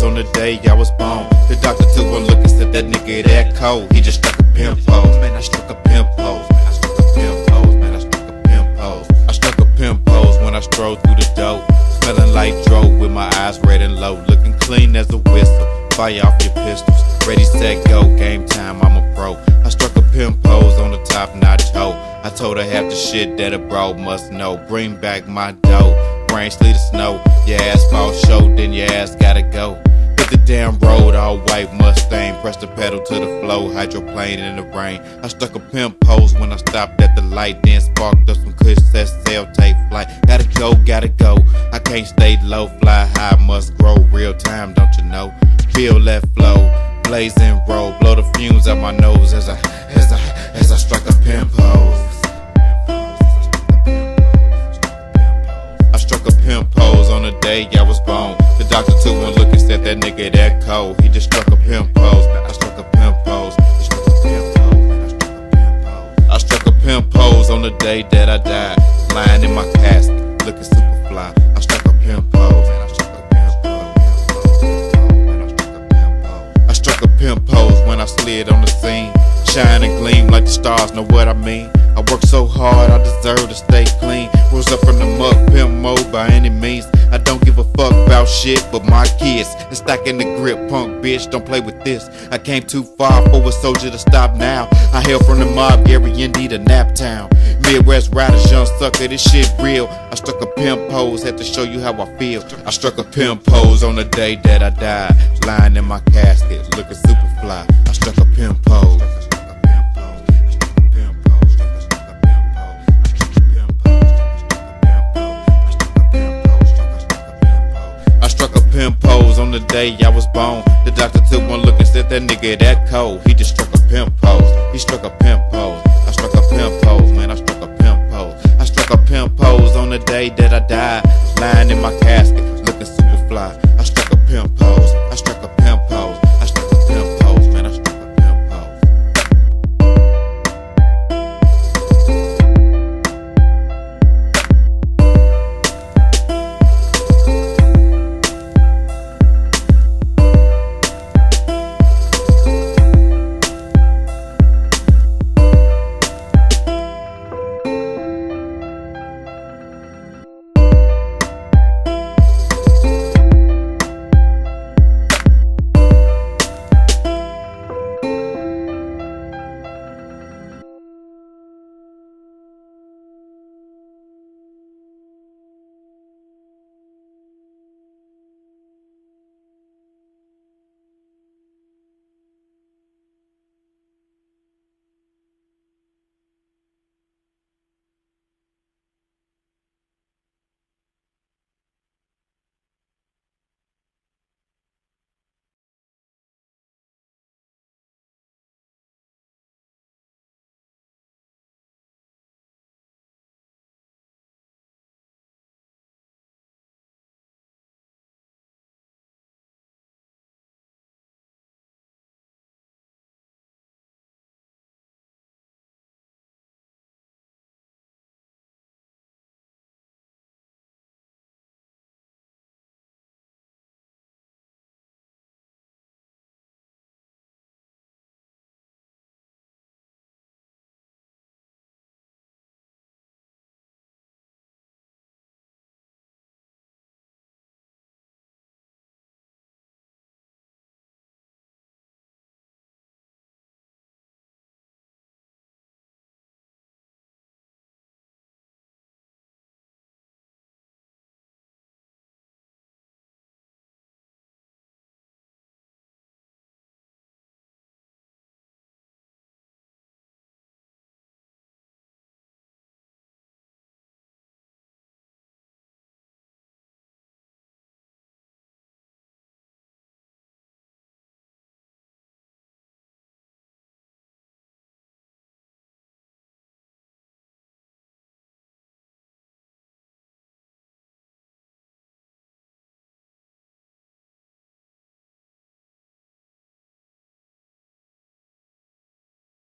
on the day I was born. The doctor took one look and said that nigga that cold. He just struck a pimp pose, man. I struck a pimp pose, man. I struck a pimp pose, man. I struck a pimp pose. I struck a pimp pose when I strolled through the door, smelling like dro with my eyes red and low, looking clean as a whistle. Fire off your pistols, ready, set, go. Game time, I'm a pro. I struck a pimp pose on the top notch hoe. I told her half the shit that a bro must know. Bring back my dough. Rain, sleet, or snow. Your ass fall short, then your ass gotta go. Hit the damn road, all white Mustang. Press the pedal to the floor, hydroplane in the rain. I struck a pimp pose when I stopped at the light, then sparked up some kush that sail tape flight. Gotta go, gotta go. I can't stay low, fly high, must grow. Real time, don't you know? Feel that flow, blaze and roll. Blow the fumes out my nose as I struck a pimp pose. I struck a pimp pose on the day I was born. The doctor took one look and said that nigga that cold. He just struck a pimp pose. I struck a pimp pose. I struck a pimp pose on the day that I died, lying in my casket, looking super fly. I struck a pimp pose. I struck a pimp pose when I slid on the scene, shine and gleam like the stars. Know what I mean? I work so hard, I deserve to stay clean. Rose up from the mud, pimp mode by any means. I don't give a fuck about shit but my kids. And stacking the grip, punk bitch, don't play with this. I came too far for a soldier to stop now. I hail from the mob, Gary, Indy to Naptown. Midwest riders, young sucker, this shit real. I struck a pimp pose, had to show you how I feel. I struck a pimp pose on the day that I died, lying in my casket, looking super fly. I struck a pimp pose. Pimp pose on the day I was born. The doctor took one look and said that nigga that cold. He just struck a pimp pose. He struck a pimp pose. I struck a pimp pose, man. I struck a pimp pose. I struck a pimp pose on the day that I died, lying in my casket,